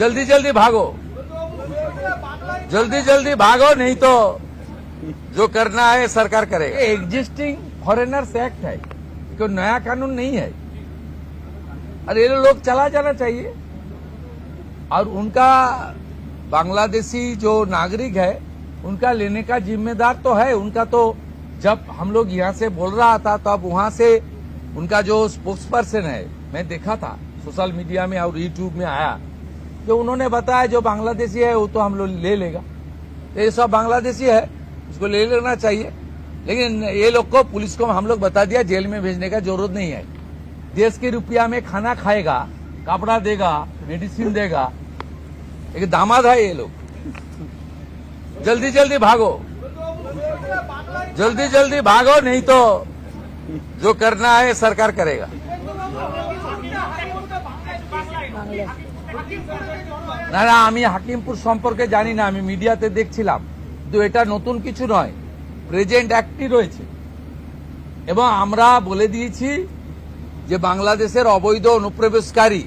जल्दी जल्दी भागो, जल्दी जल्दी भागो, नहीं तो जो करना है सरकार करेगा। एग्जिस्टिंग फॉरेनर्स एक्ट है, कोई नया कानून नहीं है। अरे ये लोग चला जाना चाहिए। और उनका बांग्लादेशी जो नागरिक है उनका लेने का जिम्मेदार तो है उनका। तो जब हम लोग यहाँ से बोल रहा था तब तो वहां से उनका जो स्पोक्स पर्सन है, मैं देखा था सोशल मीडिया में और यूट्यूब में आया, जो उन्होंने बताया जो बांग्लादेशी है वो तो हम लोग ले लेगा। तो ये सब बांग्लादेशी है, उसको ले लेना चाहिए। लेकिन ये लोग को, पुलिस को हम लोग बता दिया जेल में भेजने का जरूरत नहीं है। देश के रुपया में खाना खाएगा, कपड़ा देगा, मेडिसिन देगा, एक दामाद है ये लोग। जल्दी जल्दी भागो, जल्दी जल्दी भागो, नहीं तो जो करना है सरकार करेगा। না না, আমি হাকিমপুর সম্পর্কে জানি না, আমি মিডিয়াতে দেখছিলাম। কিন্তু এটা নতুন কিছু নয়, প্রেজেন্ট অ্যাক্টই রয়েছে। এবং আমরা বলে দিয়েছি যে বাংলাদেশের অবৈধ অনুপ্রবেশকারী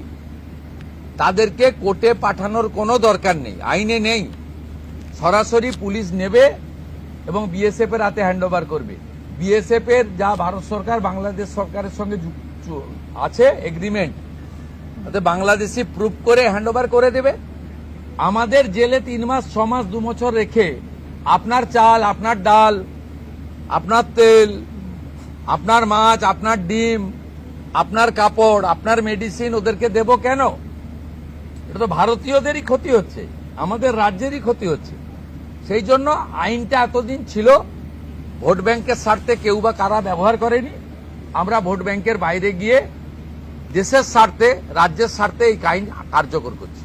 তাদেরকে কোর্টে পাঠানোর কোনো দরকার নেই, আইনে নেই। সরাসরি পুলিশ নেবে এবং বিএসএফ এর হাতে হ্যান্ডওভার করবে। বিএসএফ এর যা ভারত সরকার বাংলাদেশ সরকারের সঙ্গে আছে এগ্রিমেন্ট, তাতে বাংলাদেশি প্রুফ করে হ্যান্ডওভার করে দেবে। আমাদের জেলে 3 মাস 6 মাস 2 বছর রেখে আপনার চাল, আপনার ডাল, আপনার তেল, আপনার মাছ, আপনার ডিম, আপনার কাপড়, আপনার মেডিসিন ওদেরকে দেব কেন? এটা তো ভারতীয়দেরই ক্ষতি হচ্ছে, আমাদের রাজ্যেরই ক্ষতি হচ্ছে। সেই জন্য আইনটা এতদিন ছিল ভোট ব্যাংকের স্বার্থে কেউ বা কারা ব্যবহার করেনি। আমরা ভোট ব্যাংকের বাইরে গিয়ে দেশের স্বার্থে, রাজ্যের স্বার্থে এই আইন কার্যকর করছি।